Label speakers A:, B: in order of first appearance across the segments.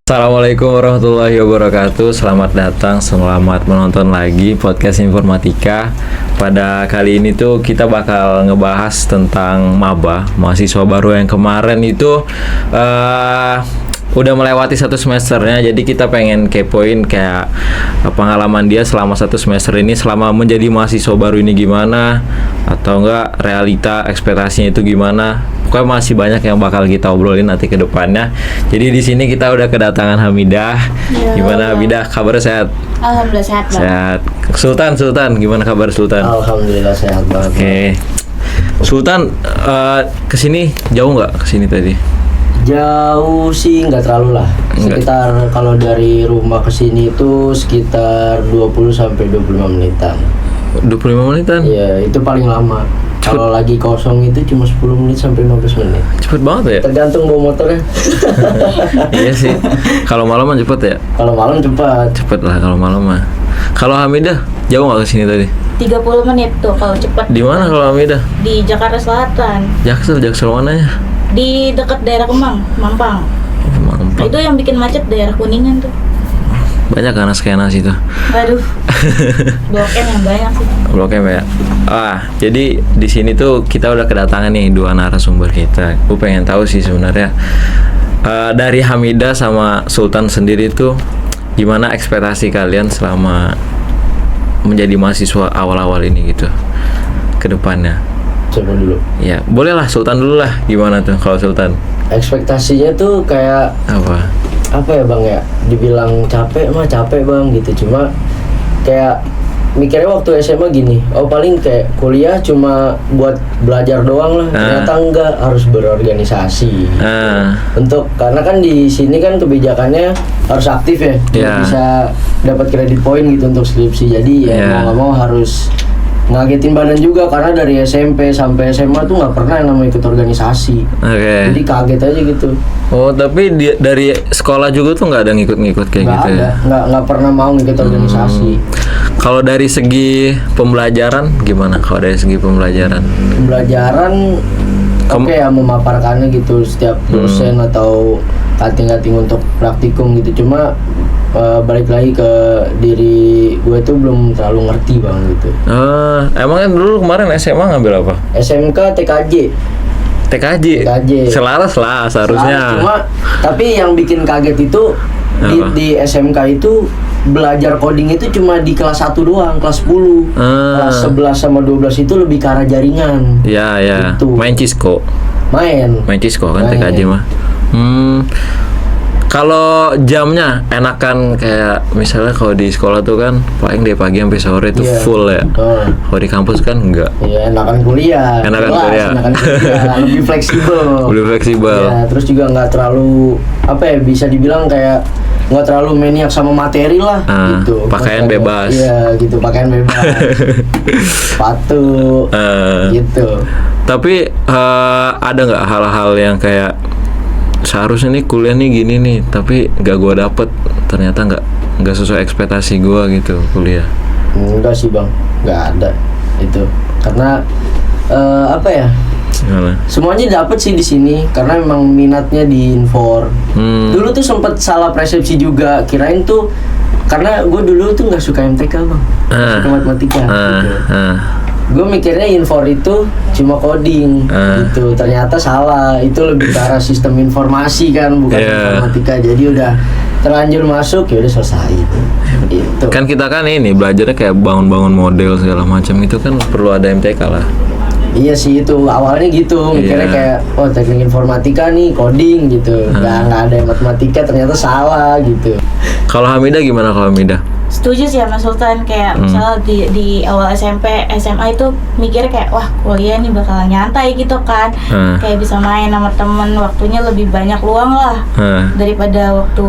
A: Assalamualaikum warahmatullahi wabarakatuh. Selamat datang, selamat menonton lagi podcast Informatika. Pada kali ini tuh kita bakal ngebahas tentang maba, mahasiswa baru yang kemarin itu udah melewati satu semesternya. Jadi kita pengen kepoin kayak pengalaman dia selama satu semester ini, selama menjadi mahasiswa baru ini gimana, atau enggak realita ekspektasinya itu gimana. Pokoknya masih banyak yang bakal kita obrolin nanti ke depannya. Jadi di sini kita udah kedatangan Hamidah.
B: Ya,
A: gimana Hamidah? Kabar sehat?
B: Alhamdulillah sehat, Bang.
A: Sehat. Sultan, gimana kabar Sultan?
C: Alhamdulillah sehat banget.
A: Oke. Sultan, kesini jauh nggak kesini tadi?
C: Jauh sih nggak terlalu lah. Sekitar kalau dari rumah ke sini itu sekitar 20 sampai 25 menitan.
A: 25 menitan?
C: Iya, itu paling lama. Kalau lagi kosong itu cuma 10 menit sampai 15 menit.
A: Cepet banget ya?
C: Tergantung bawa motornya.
A: Iya sih. Kalau malam mah cepet ya?
C: Kalau malam cepat.
A: Cepet lah kalau malam mah. Kalau Hamidah jauh nggak kesini tadi?
B: 30 menit tuh kalau cepat.
A: Di mana kalau Hamidah?
B: Di Jakarta Selatan.
A: Jaksel mananya?
B: Di dekat daerah Kemang, Mampang.
A: Mampang.
B: Itu yang bikin macet daerah Kuningan tuh.
A: Banyak kan skena situ.
B: Waduh. Blok M yang banyak sih.
A: Blok M ya. Jadi di sini tuh kita udah kedatangan nih dua narasumber kita. Gue pengen tahu sih sebenarnya dari Hamidah sama Sultan sendiri tuh gimana ekspektasi kalian selama menjadi mahasiswa awal-awal ini gitu ke depannya.
C: Coba dulu.
A: Ya, bolehlah Sultan dulu lah. Gimana tuh kalau Sultan?
C: Ekspektasinya tuh kayak apa ya Bang ya? Dibilang capek mah capek Bang gitu. Cuma kayak mikirnya waktu SMA gini, oh paling kayak kuliah cuma buat belajar doang lah. Ternyata enggak, harus berorganisasi. Untuk karena kan di sini kan kebijakannya harus aktif ya, bisa dapat kredit poin gitu untuk skripsi. Jadi ya mau nggak mau harus ngagetin badan juga karena dari SMP sampai SMA tuh nggak pernah yang namanya ikut organisasi. Jadi kaget aja gitu.
A: Oh, tapi dari sekolah juga tuh nggak ada ngikut-ngikut kayak
C: Nggak
A: gitu
C: ada,
A: ya?
C: nggak pernah mau ngikut organisasi.
A: Kalau dari segi pembelajaran gimana? Kalau dari segi pembelajaran?
C: Oke ya, memaparkannya gitu setiap dosen atau kating-kating untuk praktikum gitu. Cuma balik lagi ke diri gue tuh belum terlalu ngerti Bang gitu.
A: Emangnya dulu kemarin SMA ngambil apa?
C: SMK TKJ.
A: Selaras lah seharusnya.
C: Cuma tapi yang bikin kaget itu di SMK itu belajar coding itu cuma di kelas 1 doang, kelas 10. Kelas 11 sama 12 itu lebih ke arah jaringan.
A: Iya.
C: Gitu.
A: Main Cisco kan TKJ mah. Kalau jamnya enakan kayak misalnya kalau di sekolah tuh kan paling dari pagi sampai sore tuh full ya. Kalau di kampus kan enggak.
C: Iya, enakan kuliah. Lebih fleksibel. Ya, terus juga nggak terlalu bisa dibilang kayak nggak terlalu maniak sama materi lah gitu.
A: Pakaian bebas.
C: Iya, gitu, pakaian bebas. Sepatu gitu.
A: Tapi ada nggak hal-hal yang kayak seharusnya nih kuliah nih gini nih, tapi nggak gue dapet, ternyata nggak sesuai ekspektasi gue gitu kuliah?
C: Enggak sih Bang, nggak ada itu, karena
A: Gimana?
C: Semuanya dapet sih di sini karena memang minatnya di Infor. Dulu tuh sempet salah persepsi juga, kirain tuh karena gue dulu tuh nggak suka MTK Bang, suka matematika gitu. Gue mikirnya Infor itu cuma coding gitu, ternyata salah, itu lebih ke arah sistem informasi kan, bukan informatika. Jadi udah terlanjur masuk ya udah selesai itu.
A: Kan kita kan ini belajarnya kayak bangun-bangun model segala macam, itu kan perlu ada MTK lah.
C: Iya sih, itu awalnya gitu mikirnya kayak teknik informatika nih coding gitu, nggak ada matematika, ternyata salah gitu.
A: Kalau Hamidah gimana? Kalau Hamidah?
B: Setuju sih sama Sultan, kayak misalnya di awal SMP, SMA itu mikirnya kayak wah kuliah nih bakal nyantai gitu kan, kayak bisa main sama temen, waktunya lebih banyak luang lah daripada waktu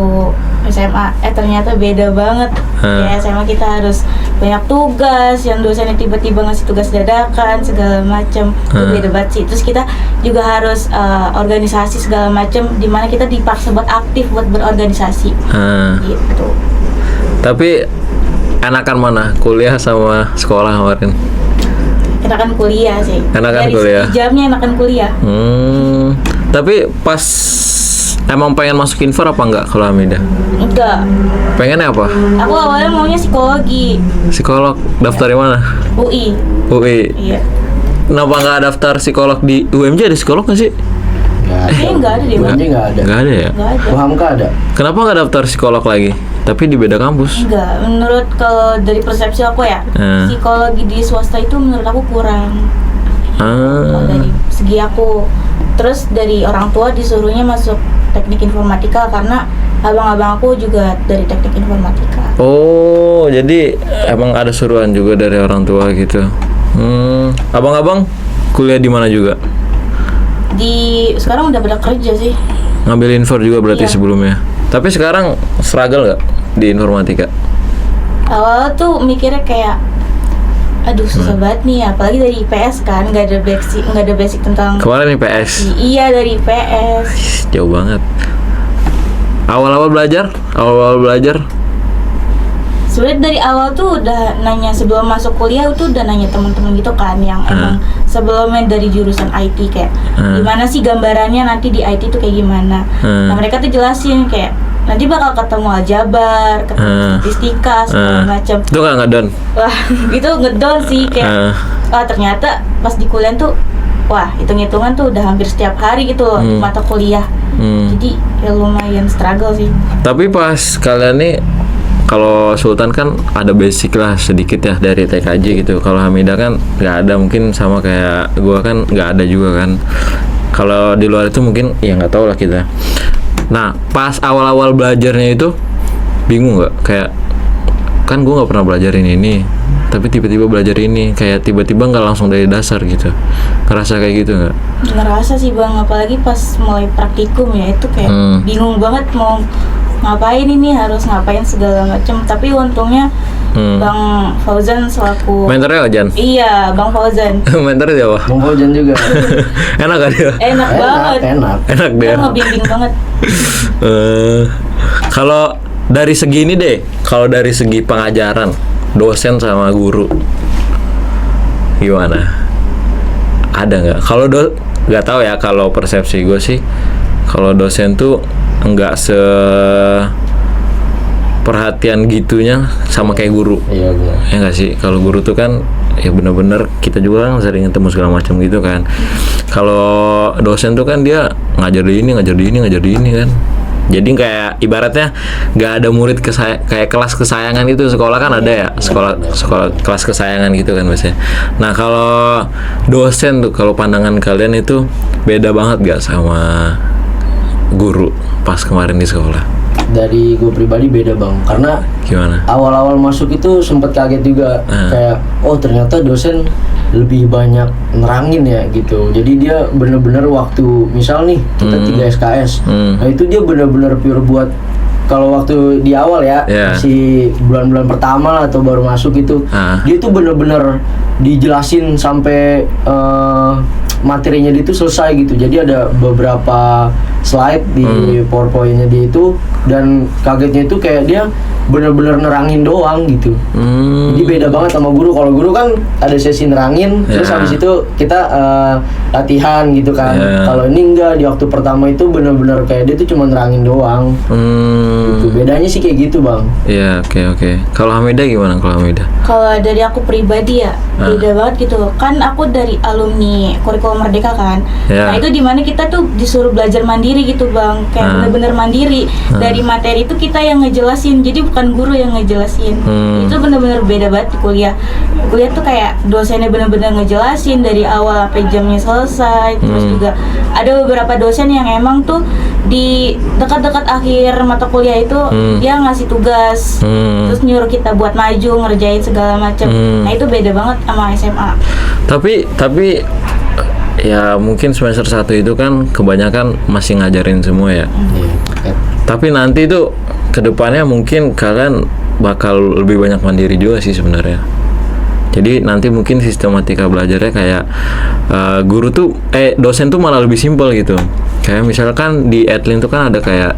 B: SMA. Ternyata beda banget. Ya SMA kita harus banyak tugas, yang dosennya tiba-tiba ngasih tugas dadakan segala macam. Itu beda banget sih. Terus kita juga harus organisasi segala macam, dimana kita dipaksa buat aktif buat berorganisasi. Gitu.
A: Tapi enakan mana? Kuliah sama sekolah kemarin?
B: Enakan kuliah sih.
A: Enakan
B: Dari
A: kuliah.
B: segi jamnya enakan kuliah.
A: Tapi pas emang pengen masuk Infor apa enggak kalau Hamidah?
B: Enggak.
A: Pengennya apa?
B: Aku awalnya maunya psikologi.
A: Psikolog. Daftar di mana?
B: UI.
A: UI.
B: Iya.
A: Kenapa nggak daftar psikolog di UMJ? Ada psikolog nggak sih?
B: Kayaknya enggak ada deh, Bang.
C: UMJ nggak ada.
A: Nggak ada ya?
B: Enggak ada.
C: Uhamka ada.
A: Kenapa nggak daftar psikolog lagi? Tapi di beda kampus.
B: Enggak, menurut kalau dari persepsi aku ya, psikologi di swasta itu menurut aku kurang. Kalau dari segi aku. Terus dari orang tua disuruhnya masuk teknik informatika karena abang-abang aku juga dari teknik informatika.
A: Oh, jadi emang ada suruhan juga dari orang tua gitu. Abang-abang kuliah di mana juga?
B: Sekarang udah pada kerja sih.
A: Ngambil Infor juga berarti
B: Iya.
A: sebelumnya. Tapi sekarang struggle nggak di informatika?
B: Awalnya tuh mikirnya kayak aduh susah banget nih, apalagi dari IPS kan, nggak ada basic tentang
A: Kemarin IPS.
B: Iya, dari IPS.
A: Jauh banget. Awal-awal belajar?
B: Sebenarnya dari awal tuh udah nanya sebelum masuk kuliah tuh udah nanya teman-teman gitu kan yang emang sebelumnya dari jurusan IT kayak gimana sih gambarannya nanti di IT tuh kayak gimana. Nah mereka tuh jelasin kayak nanti bakal ketemu aljabar, ketemu statistika segala macam.
A: Itu nggak ngedon?
B: Wah itu ngedon sih kayak wah ternyata pas di kuliah tuh wah hitung-hitungan tuh udah hampir setiap hari gitu loh mata kuliah. Jadi ya lumayan struggle sih.
A: Tapi pas kalian nih, kalau Sultan kan ada basic lah sedikit ya dari TKJ gitu. Kalau Hamidah kan nggak ada, mungkin sama kayak gua kan nggak ada juga kan. Kalau di luar itu mungkin ya nggak tahu lah kita. Nah pas awal-awal belajarnya itu bingung nggak? Kayak kan gua nggak pernah belajar ini, tapi tiba-tiba belajar ini, kayak tiba-tiba nggak langsung dari dasar gitu. Ngerasa kayak gitu nggak?
B: Ngerasa sih Bang, apalagi pas mulai praktikum ya itu kayak bingung banget mau ngapain ini, harus ngapain segala macam. Tapi untungnya Bang Fauzan selaku
A: mentornya Ojan?
B: Iya, Bang Fauzan.
A: Mentornya siapa?
C: Bang Fauzan juga.
A: Enak kan dia?
B: Enak banget.
A: Enak dia.
B: Dia ngebimbing banget.
A: Kalau dari segi ini deh, kalau dari segi pengajaran, dosen sama guru, gimana? Ada nggak? Kalau nggak tahu ya, kalau persepsi gue sih, kalau dosen tuh nggak perhatian gitunya sama kayak guru.
C: Iya benar.
A: Ya nggak sih, kalau guru tuh kan ya bener-bener kita juga kan sering ketemu segala macam gitu kan. Kalau dosen tuh kan dia ngajar di ini kan. Jadi kayak ibaratnya nggak ada murid kayak kelas kesayangan gitu. Sekolah kan ada ya, sekolah kelas kesayangan gitu kan biasanya. Nah kalau dosen tuh, kalau pandangan kalian itu beda banget gak sama guru pas kemarin di sekolah?
C: Dari gue pribadi beda Bang, karena
A: Gimana?
C: awal-awal masuk itu sempat kaget juga. Kayak oh ternyata dosen lebih banyak nerangin ya gitu. Jadi dia bener-bener waktu misal nih kita 3 SKS, nah itu dia bener-bener pure buat, kalau waktu di awal ya masih bulan-bulan pertama lah atau baru masuk itu, dia tuh bener-bener dijelasin sampai materinya dia itu selesai gitu. Jadi ada beberapa slide di PowerPoint-nya dia itu, dan kagetnya itu kayak dia bener-bener nerangin doang gitu. Jadi beda banget sama guru. Kalau guru kan ada sesi nerangin, terus habis itu kita latihan gitu kan. Kalau ini enggak, di waktu pertama itu bener-bener kayak dia tuh cuma nerangin doang. Gitu. Bedanya sih kayak gitu Bang.
A: Iya, oke. Kalau Hamidah gimana?
B: Kalau dari aku pribadi ya beda banget gitu. Kan aku dari alumni Kurikulum Merdeka kan. Nah itu dimana kita tuh disuruh belajar mandiri gitu Bang. Kayak bener-bener mandiri. Dari materi itu kita yang ngejelasin. Jadi bukan guru yang ngejelasin. Itu bener-bener beda banget di kuliah. Kuliah tuh kayak dosennya bener-bener ngejelasin dari awal sampai jamnya selesai. Terus juga ada beberapa dosen yang emang tuh di dekat-dekat akhir mata kuliah itu dia ngasih tugas, terus nyuruh kita buat maju ngerjain segala macam. Nah itu beda banget sama SMA.
A: Tapi ya mungkin semester 1 itu kan kebanyakan masih ngajarin semua ya. Tapi nanti tuh kedepannya mungkin kalian bakal lebih banyak mandiri juga sih sebenarnya. Jadi nanti mungkin sistematika belajarnya kayak guru tuh dosen tuh malah lebih simpel gitu. Kayak misalkan di Edlin tuh kan ada kayak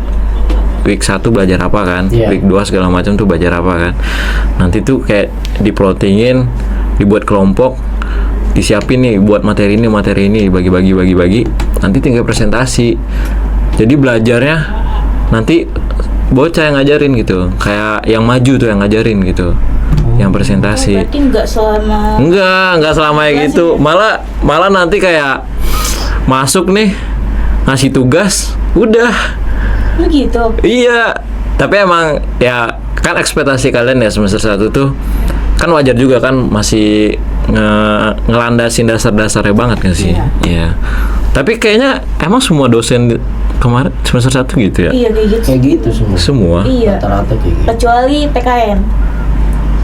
A: week 1 belajar apa kan, week 2 segala macam tuh belajar apa kan. Nanti tuh kayak diplotingin, dibuat kelompok, disiapin nih buat materi ini bagi-bagi, nanti tinggal presentasi. Jadi belajarnya nanti bocah yang ngajarin gitu, kayak yang maju tuh yang ngajarin gitu, yang presentasi.
B: Berarti nggak selama
A: gitu, malah nanti kayak masuk nih ngasih tugas udah
B: begitu.
A: Iya, tapi emang ya kan ekspektasi kalian ya semester 1 tuh kan wajar juga kan, masih ngelandasin dasar-dasarnya banget kan sih. Iya. Tapi kayaknya emang semua dosen kemarin semester 1 gitu ya?
B: Iya kayak gitu.
C: Kayak gitu semua.
B: Iya.
C: Rata-rata kayak gitu.
B: Kecuali PKN.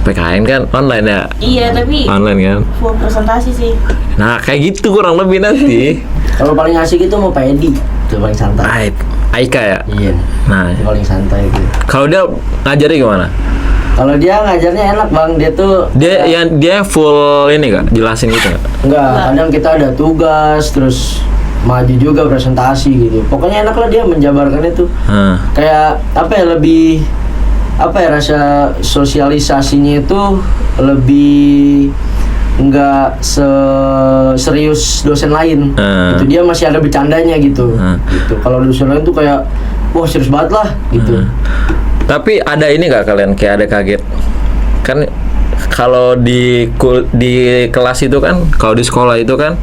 A: PKN kan online ya?
B: Iya tapi
A: online kan?
B: full presentasi sih.
A: Nah kayak gitu kurang lebih nanti.
C: Kalau paling asik itu mau Pak Edi, itu paling santai.
A: Aika ya?
C: Iya.
A: Nah
C: Itu paling santai itu.
A: kalau dia ngajarnya gimana?
C: Kalau dia ngajarnya enak bang, dia tuh
A: Dia full ini kak? Jelasin gitu nggak?
C: enggak, kadang kita ada tugas, terus maju juga presentasi gitu. Pokoknya enak lah dia menjabarkannya tuh. Kayak apa ya, lebih apa ya, rasa sosialisasinya itu lebih enggak serius dosen lain. Itu dia masih ada bercandanya gitu. Gitu. Kalau dosen lain tuh kayak wah serius banget lah gitu.
A: Tapi ada ini nggak kalian kayak ada kaget? Kan kalau di kelas itu kan, kalau di sekolah itu kan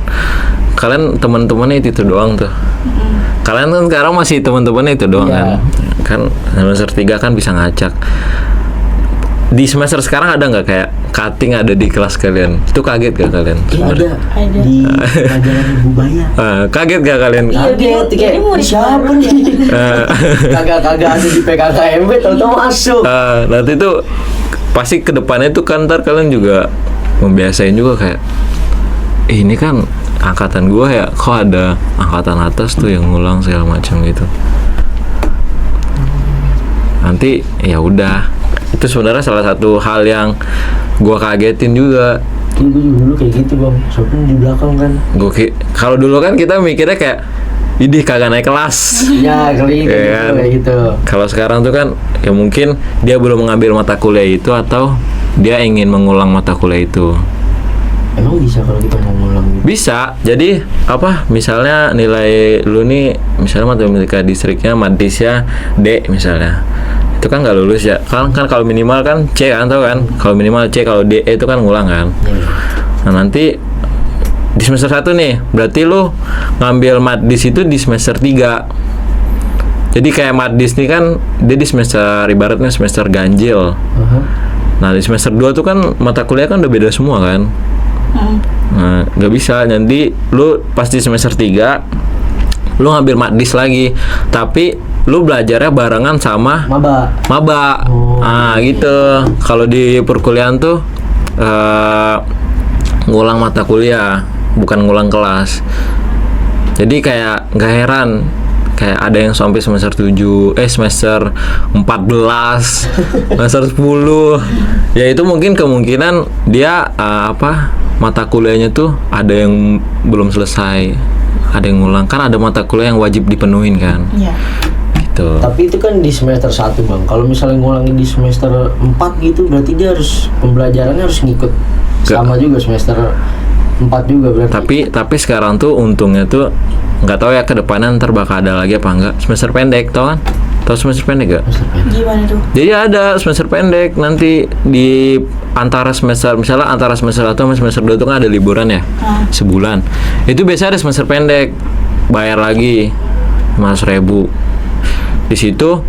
A: kalian teman-temannya itu doang tuh. Kalian kan sekarang masih teman-temannya itu doang kan semester 3 kan bisa ngacak. Di semester sekarang ada nggak kayak cutting ada di kelas kalian? Itu kaget gak kalian?
C: Ada di pelajaran Ibu Baya.
A: Kaget gak kalian?
C: Kaget kayak siapa nih? Kagak ada di PKKMB, tahu-tahu masuk.
A: Nanti tuh pasti kedepannya tuh kan ntar kalian juga membiasain juga kayak ini kan angkatan gua ya, kok ada angkatan atas tuh yang ngulang segala macam gitu. Nanti ya udah, itu sebenarnya salah satu hal yang gua kagetin juga.
C: Gue dulu kayak gitu bang, soalnya di belakang kan.
A: Kalau dulu kan kita mikirnya kayak ini kagak naik kelas.
C: Ya kali kayak gitu.
A: Kalau sekarang tuh kan ya mungkin dia belum mengambil mata kuliah itu atau dia ingin mengulang mata kuliah itu.
C: Emang bisa kalau kita mau ngulang gitu?
A: Bisa. Jadi apa? Misalnya nilai lu nih, misalnya matematika distriknya madisnya D misalnya. Itu kan nggak lulus ya. Kan kalau minimal kan C kan, tau kan? Kalau minimal C, kalau D itu kan ngulang kan. Nah, nanti di semester 1 nih, berarti lu ngambil madis itu di semester 3. Jadi kayak madis nih kan dia di semester, ibaratnya semester ganjil. Nah, di semester 2 tuh kan mata kuliah kan udah beda semua kan. Nah, nggak bisa. Nanti lu pasti semester 3 lu ngambil madis lagi, tapi lu belajarnya barengan sama maba. Nah, gitu. Kalau di perkuliahan tuh ngulang mata kuliah, bukan ngulang kelas. Jadi kayak nggak heran kayak ada yang sampai semester 7, semester 14, semester 10. Ya itu mungkin kemungkinan dia mata kuliahnya tuh ada yang belum selesai, ada yang ngulang. Kan ada mata kuliah yang wajib dipenuhin kan.
B: Iya.
A: Gitu.
C: Tapi itu kan di semester 1 bang. Kalau misalnya ngulangin di semester 4 gitu, berarti dia harus pembelajarannya harus ngikut sama juga semester 4 juga berarti.
A: Tapi sekarang tuh untungnya tuh nggak tahu ya ke depannya ntar bakal ada lagi apa enggak semester pendek, tau kan? Tahu semester pendek gak?
B: Gimana tuh?
A: Jadi ada semester pendek nanti di antara semester, misalnya antara semester 1 sama semester 2 itu kan ada liburan ya, sebulan. Itu biasanya ada semester pendek, bayar lagi 500.000. Di situ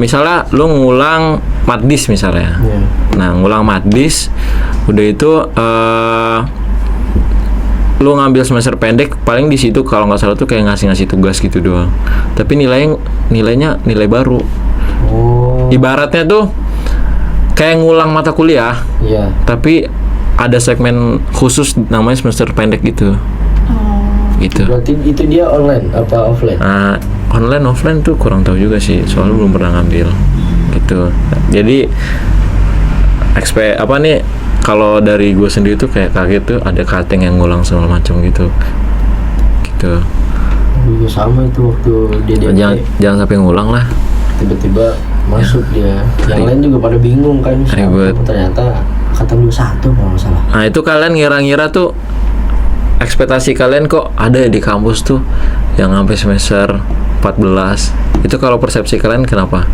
A: misalnya lu ngulang madis misalnya. Nah, ngulang madis udah itu lu ngambil semester pendek, paling di situ kalau nggak salah tuh kayak ngasih tugas gitu doang. Tapi nilainya nilai baru. Ibaratnya tuh kayak ngulang mata kuliah. Tapi ada segmen khusus namanya semester pendek gitu. Gitu.
C: Berarti itu dia online apa offline?
A: online offline tuh kurang tahu juga sih, soalnya belum pernah ngambil gitu. Jadi apa nih, kalau dari gue sendiri tuh kayak kaget tuh ada cutting yang ngulang segala macam gitu.
C: Juga sama itu waktu dia
A: Jangan sampai ngulang lah.
C: Tiba-tiba masuk dia. Yang lain juga pada bingung kan,
A: Ribet.
C: Ternyata angkatan 21 kalau nggak salah.
A: Nah itu kalian ngira-ngira tuh, ekspektasi kalian kok ada di kampus tuh yang sampai semester 14. Itu kalau persepsi kalian kenapa?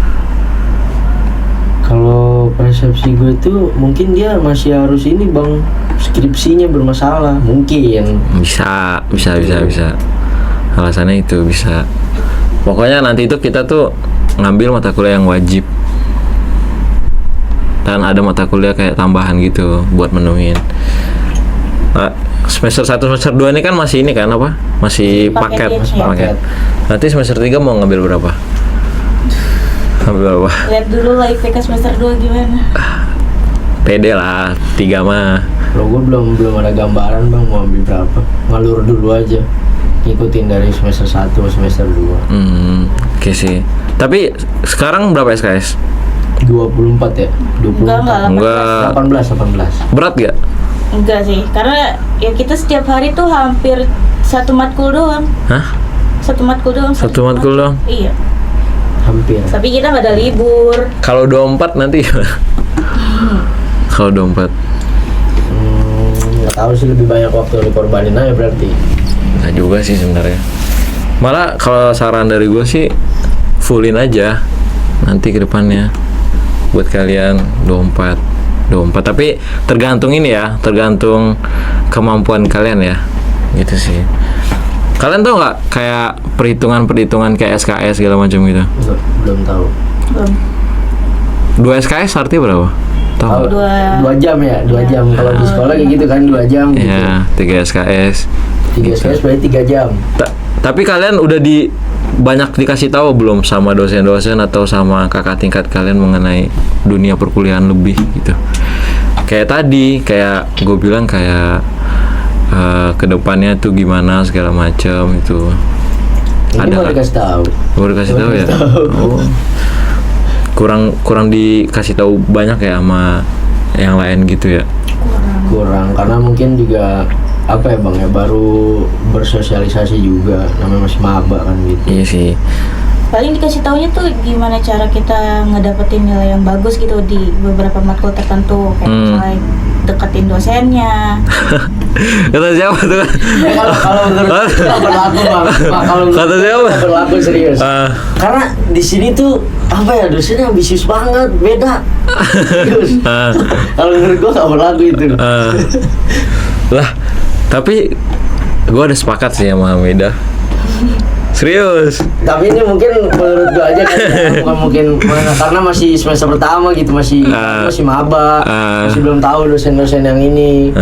C: Kalau persepsi gue tuh mungkin dia masih harus ini bang, skripsinya bermasalah mungkin.
A: Bisa. Alasannya itu bisa. Pokoknya nanti itu kita tuh ngambil mata kuliah yang wajib. Dan ada mata kuliah kayak tambahan gitu buat menuhin. Nah, semester 1 semester 2 ini kan masih ini kan apa? Masih paket. Nanti semester 3 mau ngambil berapa?
B: Lihat dulu lah IPK semester 2 gimana.
A: Pede lah, 3 mah.
C: Kalau gue belum ada gambaran bang mau ambil berapa. Ngalur dulu aja, ngikutin dari semester 1 ke semester 2.
A: Oke sih. Tapi sekarang berapa SKS?
C: 24 ya? 24.
A: Enggak.
C: 18.
A: Berat gak?
B: Enggak sih, karena ya kita setiap hari tuh hampir satu matkul doang.
A: Hah?
B: Satu matkul doang. Iya.
C: Hampir.
B: Tapi kita nggak ada libur.
A: Kalau 24 nanti kalau 24
C: nggak tahu sih, lebih banyak waktu dikorbanin aja berarti.
A: nggak juga sih sebenarnya. Malah kalau saran dari gue sih fullin aja nanti ke depannya buat kalian 24. Tapi tergantung ini ya, tergantung kemampuan kalian ya, gitu sih. Kalian tahu nggak kayak perhitungan kayak SKS segala macam gitu?
C: Belum tahu.
B: Belum.
A: 2 SKS artinya berapa? Tahu?
C: Oh, 2 jam ya, 2 jam. Kalau di sekolah kayak gitu kan 2 jam gitu.
A: Iya, 3 SKS.
C: 3 SKS berarti 3 jam.
A: Tapi kalian udah banyak dikasih tahu belum sama dosen-dosen atau sama kakak tingkat kalian mengenai dunia perkuliahan lebih gitu? Kayak tadi, kayak gue bilang kayak kedepannya tuh gimana segala macam itu.
C: Ini baru dikasih tahu.
A: Baru dikasih tahu ya. Oh. Kurang dikasih tahu banyak ya sama yang lain gitu ya.
C: Kurang karena mungkin juga apa ya bang ya, baru bersosialisasi juga, namanya masih maba kan gitu.
A: Iya sih.
B: Paling dikasih taunya tuh gimana cara kita ngedapetin nilai yang bagus gitu di beberapa matkul tertentu, kayak misalnya deketin dosennya.
A: Kata siapa tuh?
C: Kalau menurut nggak berlaku bang. Kalau
A: Kata siapa?
C: nggak berlaku serius.
A: Ah.
C: Karena di sini tuh apa ya, dosennya ambisius banget, beda. Serius. Kalau menurut gua nggak berlaku itu.
A: Lah, tapi gue ada sepakat sih sama Hamida. Serius.
C: Tapi ini mungkin menurut gua aja kan ya, bukan mungkin karena masih semester pertama gitu, masih maba, masih belum tahu dosen-dosen yang ini.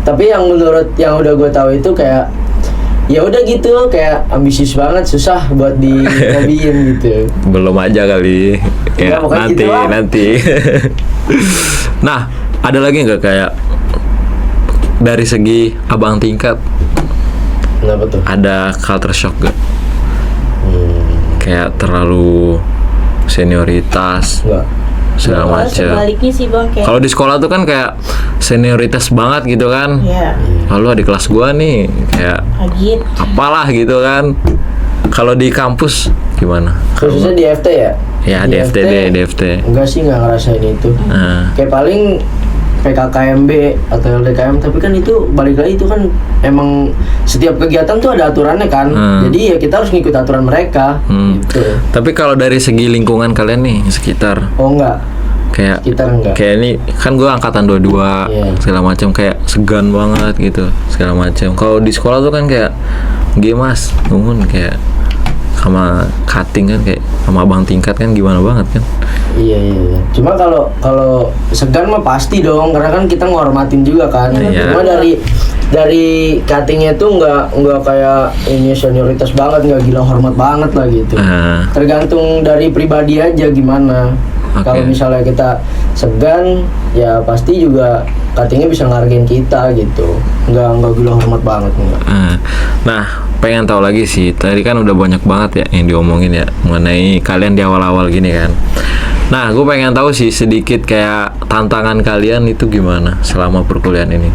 C: Tapi yang menurut yang udah gua tahu itu kayak ya udah gitu, kayak ambisius banget, susah buat di hobiin gitu.
A: Belum aja kali. Ya, nanti. Nah, ada lagi nggak kayak dari segi abang tingkat?
C: Kenapa tuh?
A: Ada culture shock gak? Kayak terlalu senioritas segala macam.
B: Sebaliknya sih bang, kayak
A: Kalau di sekolah tuh kan kayak senioritas banget gitu kan.
B: ya
A: Lalu adik kelas gua nih kayak
B: agit.
A: apalah gitu kan. Kalau di kampus gimana?
C: Khususnya di FT ya?
A: Ya
C: Di
A: DFT.
C: Enggak sih, nggak ngerasain itu. Kayak paling PKKMB atau LDKM, tapi kan itu balik lagi, itu kan emang setiap kegiatan tuh ada aturannya kan. Jadi ya kita harus ngikut aturan mereka gitu.
A: Tapi kalau dari segi lingkungan kalian nih sekitar,
C: Oh enggak,
A: kayak
C: sekitar enggak.
A: kayak ini kan gue angkatan 22 segala macam, kayak segan banget gitu segala macam. Kalau di sekolah tuh kan kayak mas nungun kayak sama cutting kan, kayak sama abang tingkat kan gimana banget kan.
C: Iya. Cuma kalau segan mah pasti dong, karena kan kita ngormatin juga kan.
A: Iya.
C: Cuma dari cuttingnya tuh nggak kayak ini senioritas banget, nggak gila hormat banget lah gitu. Tergantung dari pribadi aja gimana. Kalau misalnya kita segan, ya pasti juga cuttingnya bisa ngargain kita gitu. Nggak gila hormat banget enggak.
A: Nah, pengen tahu lagi sih. Tadi kan udah banyak banget ya yang diomongin ya mengenai kalian di awal-awal gini kan. Nah, gue pengen tahu sih sedikit kayak tantangan kalian itu gimana selama perkuliahan ini.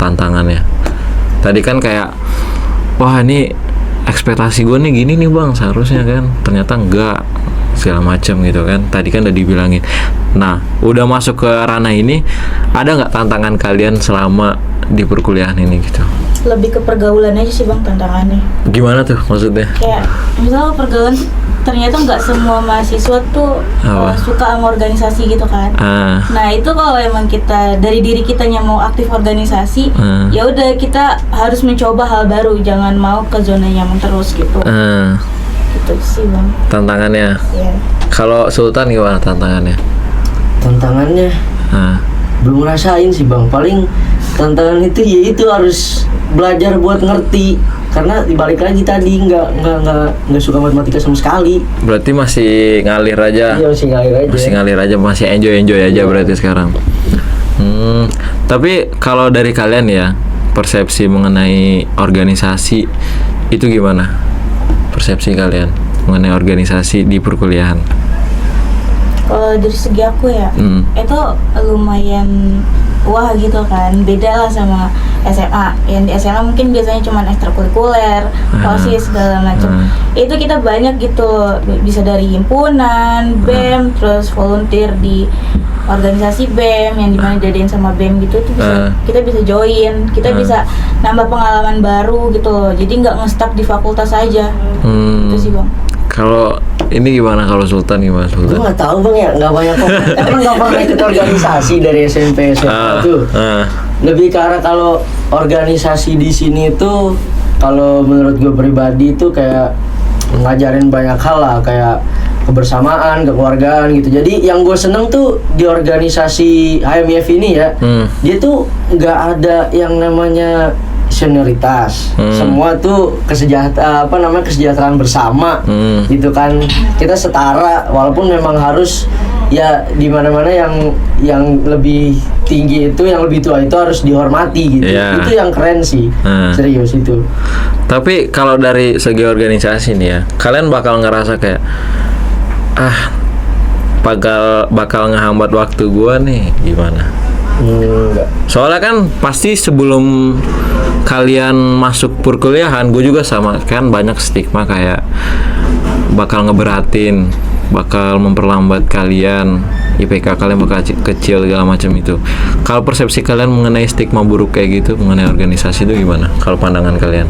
A: Tantangannya. Tadi kan kayak wah ini ekspektasi gue nih gini nih bang seharusnya kan, ternyata enggak segala macam gitu kan. Tadi kan udah dibilangin. Nah, udah masuk ke ranah ini, ada nggak tantangan kalian selama di perkuliahan ini gitu?
B: Lebih ke pergaulan aja sih bang tantangannya.
A: Gimana tuh maksudnya?
B: Kayak misalnya pergaulan ternyata nggak semua mahasiswa tuh suka sama organisasi gitu kan. Nah itu kalau emang kita dari diri kitanya mau aktif organisasi, ya udah kita harus mencoba hal baru, jangan mau ke zona nyaman terus gitu. Gitu sih bang.
A: Tantangannya.
B: Yeah.
A: Kalau Sultan gimana tantangannya?
C: Tantangannya belum ngerasain sih bang. Paling tantangan itu yaitu harus belajar buat ngerti, karena dibalik lagi tadi nggak suka matematika sama sekali.
A: Berarti masih ngalir aja.
C: Iya, masih ngalir aja.
A: Masih enjoy aja berarti sekarang. Tapi kalau dari kalian ya, persepsi mengenai organisasi itu gimana? Persepsi kalian mengenai organisasi di perkuliahan?
B: Kalau dari segi aku ya, itu lumayan wah gitu kan, beda lah sama SMA. Yang di SMA mungkin biasanya cuma ekstrakurikuler, OSIS segala macam. Itu kita banyak gitu, bisa dari himpunan, BEM, terus volunteer di organisasi BEM yang dimana jadiin sama BEM gitu, itu bisa kita bisa join, kita bisa nambah pengalaman baru gitu. Jadi nggak nge-stuck di fakultas aja. Itu sih bang.
A: Kalau ini gimana, kalau Sultan gimana Sultan?
C: Gue nggak tahu bang ya, nggak banyak karena nggak pernah ikut organisasi dari SMP SMA tuh. Lebih ke arah kalau organisasi di sini tuh, kalau menurut gue pribadi tuh kayak ngajarin banyak hal lah, kayak kebersamaan, kekeluargaan gitu. Jadi yang gue seneng tuh di organisasi HMIF ini ya, dia tuh nggak ada yang namanya senioritas, semua tuh kesejahteraan bersama, gitu kan. Kita setara, walaupun memang harus ya di mana-mana yang lebih tinggi itu, yang lebih tua itu harus dihormati gitu. Itu yang keren sih, serius itu.
A: Tapi kalau dari segi organisasi nih ya, kalian bakal ngerasa kayak bakal ngehambat waktu gua nih gimana?
C: Enggak.
A: Soalnya kan pasti sebelum kalian masuk perkuliahan, gue juga sama kan, banyak stigma kayak bakal ngeberatin, bakal memperlambat kalian, IPK kalian bakal kecil segala macam itu. Kalau persepsi kalian mengenai stigma buruk kayak gitu mengenai organisasi itu gimana? Kalau pandangan kalian?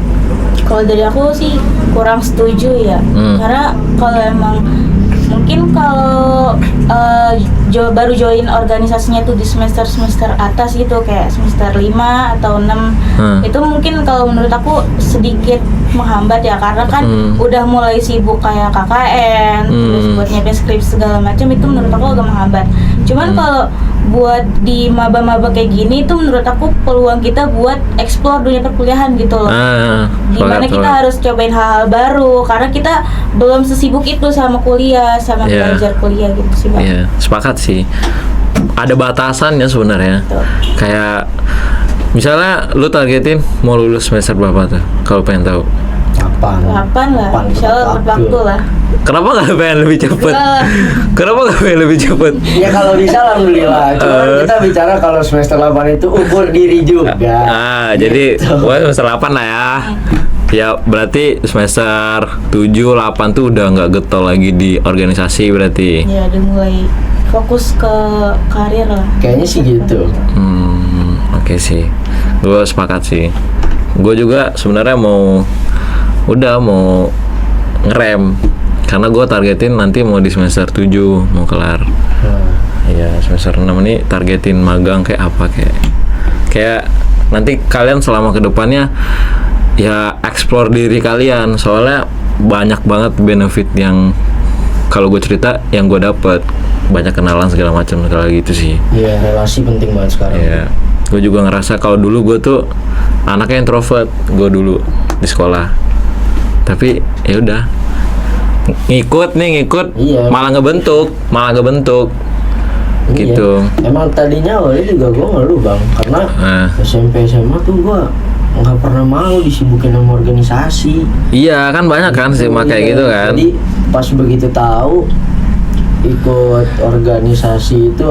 B: Kalau dari aku sih kurang setuju ya, karena kalau emang mungkin kalau baru join organisasinya tuh di semester atas gitu, kayak semester 5 atau 6, itu mungkin kalau menurut aku sedikit menghambat ya, karena kan udah mulai sibuk kayak KKN, terus buat nyiapin skripsi segala macam, itu menurut aku agak menghambat. Cuman kalau buat di maba-maba kayak gini itu menurut aku peluang kita buat explore dunia perkuliahan gitu loh. Dimana kita harus cobain hal-hal baru, karena kita belum sesibuk itu sama kuliah, sama belajar kuliah gitu sih bang.
A: Iya, sepakat sih. Ada batasannya sebenarnya. Kayak misalnya lu targetin mau lulus semester berapa tuh? Kalau pengen tahu.
B: 8 lah, insyaallah waktu lah.
A: Kenapa nggak pengen lebih cepet? Kenapa nggak pengen lebih cepet?
C: Ya kalau bisa alhamdulillah. Cuma kita bicara kalau semester 8 itu ukur diri juga.
A: Jadi semester 8 lah ya. Ya berarti semester 7, 8 tuh udah nggak getol lagi di organisasi berarti.
B: Ya udah mulai fokus ke karir lah.
C: Kayaknya sih gitu.
A: Oke sih. Gue sepakat sih. Gue juga sebenarnya mau ngerem, karena gue targetin nanti mau di semester 7 mau kelar. Iya, semester 6 ini targetin magang kayak apa, kayak nanti kalian selama kedepannya ya explore diri kalian, soalnya banyak banget benefit yang kalau gue cerita yang gue dapet, banyak kenalan segala macam segala gitu sih.
C: Iya, relasi penting banget sekarang.
A: Iya, gue juga ngerasa kalau dulu gue tuh anaknya introvert, gue dulu di sekolah. Tapi ya udah ngikut, iya. malah ngebentuk
C: gitu. Emang tadinya awalnya juga gue ngeluh bang, karena SMP SMA tuh gue nggak pernah mau disibukin sama organisasi.
A: Iya kan banyak kan sih kayak gitu kan.
C: Jadi pas begitu tahu ikut organisasi itu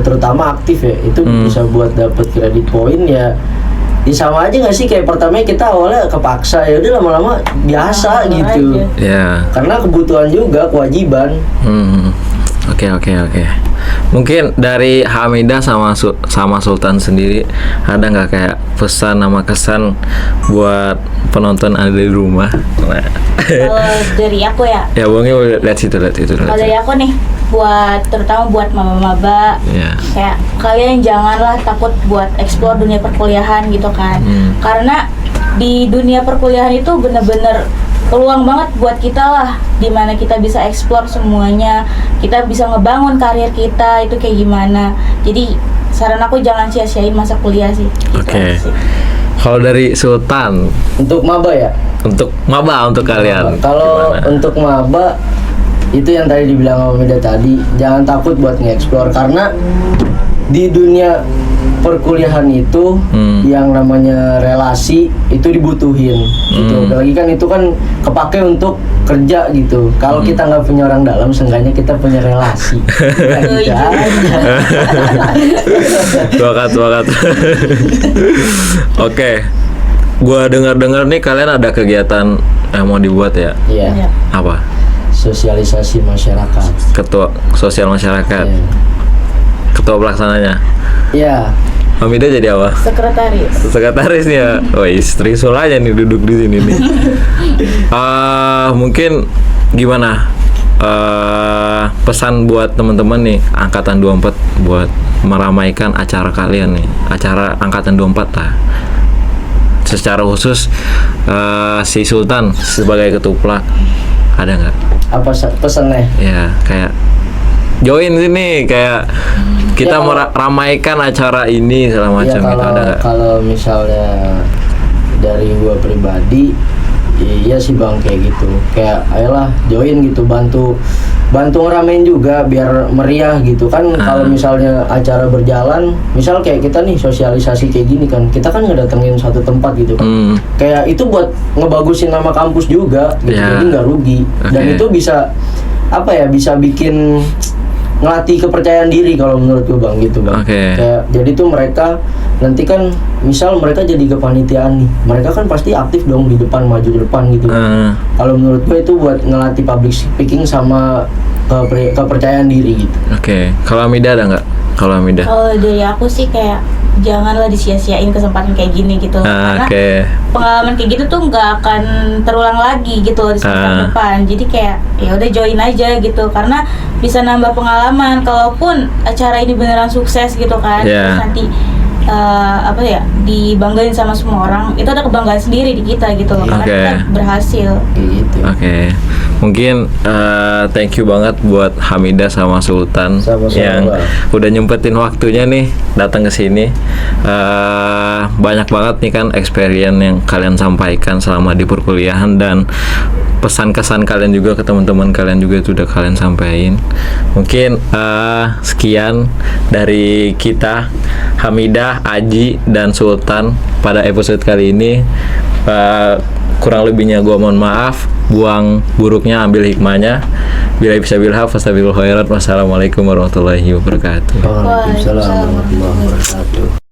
C: terutama aktif ya, itu bisa buat dapet kredit poin ya. Sama aja nggak sih kayak pertamanya kita awalnya kepaksa, ya udah lama-lama biasa gitu.
A: Ya.
C: Karena kebutuhan juga, kewajiban.
A: Oke. Mungkin dari Hamidah sama Sultan sendiri ada nggak kayak pesan sama kesan buat penonton ada di rumah? Nah.
B: Kalau dari aku ya.
A: Ya Bongnya lihat situ.
B: Kalau dari aku nih, terutama buat maba-maba, kayak kalian janganlah takut buat explore dunia perkuliahan gitu kan. Karena di dunia perkuliahan itu bener-bener peluang banget buat kita lah, dimana kita bisa explore semuanya, kita bisa ngebangun karir kita itu kayak gimana. Jadi saran aku jangan sia-siain masa kuliah sih.
A: Oke. Kalau dari Sultan
C: untuk maba ya?
A: Untuk maba, untuk kalian.
C: Kalau untuk maba itu yang tadi dibilang sama Mida tadi, jangan takut buat nge-explore karena di dunia perkuliahan itu yang namanya relasi itu dibutuhin gitu. Apalagi kan itu kan kepake untuk kerja gitu. Kalau kita nggak punya orang dalam, seenggaknya kita punya relasi.
A: Sepakat. Oke. Gua dengar nih kalian ada kegiatan yang mau dibuat ya?
C: Iya.
A: Apa?
C: Sosialisasi masyarakat.
A: Ketua sosial masyarakat.
C: Iya.
A: Ketua pelaksananya.
C: Iya.
A: Hamidah jadi apa? Sekretarisnya. Oh, istri solanya nih duduk di sini nih. Mungkin gimana? Pesan buat teman-teman nih angkatan 24 buat meramaikan acara kalian nih, acara angkatan 24 lah. Secara khusus si Sultan sebagai ketuplak ada nggak? Apa
C: pesannya?
A: Ya kayak join sini, kayak kita meramaikan acara ini segala macam
C: ya,
A: gitu, ada nggak?
C: Kalau misalnya dari gua pribadi, iya sih bang kayak gitu, kayak ayolah join gitu, bantu ngeramein juga biar meriah gitu kan. Kalau misalnya acara berjalan, misal kayak kita nih sosialisasi kayak gini kan, kita kan ngedatengin satu tempat gitu kan, kayak itu buat ngebagusin nama kampus juga gitu, jadi nggak rugi. Dan itu bisa apa ya, bisa bikin ngelatih kepercayaan diri kalau menurut gue bang gitu bang. Kayak jadi tuh mereka nanti kan misal mereka jadi kepanitiaan nih, mereka kan pasti aktif dong di depan, maju ke depan gitu. Kalau menurut gue itu buat ngelatih public speaking sama kepercayaan diri gitu.
A: Kalau Hamidah ada nggak? Kalau
B: dari aku sih kayak janganlah disia-siain kesempatan kayak gini gitu. Karena pengalaman kayak gitu tuh nggak akan terulang lagi gitu di semester depan. Jadi kayak ya udah join aja gitu, karena bisa nambah pengalaman. Kalaupun acara ini beneran sukses gitu kan, terus nanti dibanggain sama semua orang, itu ada kebanggaan sendiri di kita gitu loh, karena kita berhasil gitu.
A: Mungkin thank you banget buat Hamidah sama Sultan yang udah nyempetin waktunya nih datang ke sini. Banyak banget nih kan experience yang kalian sampaikan selama di perkuliahan, dan pesan-kesan kalian juga ke teman-teman kalian juga itu udah kalian sampaikan. Mungkin sekian dari kita, Hamidah, Aji, dan Sultan pada episode kali ini. Kurang lebihnya gua mohon maaf, buang buruknya ambil hikmahnya. Bila bisa bilhaq fastabiqul khairat. Wassalamualaikum warahmatullahi wabarakatuh.
C: Waalaikumsalam warahmatullahi wabarakatuh.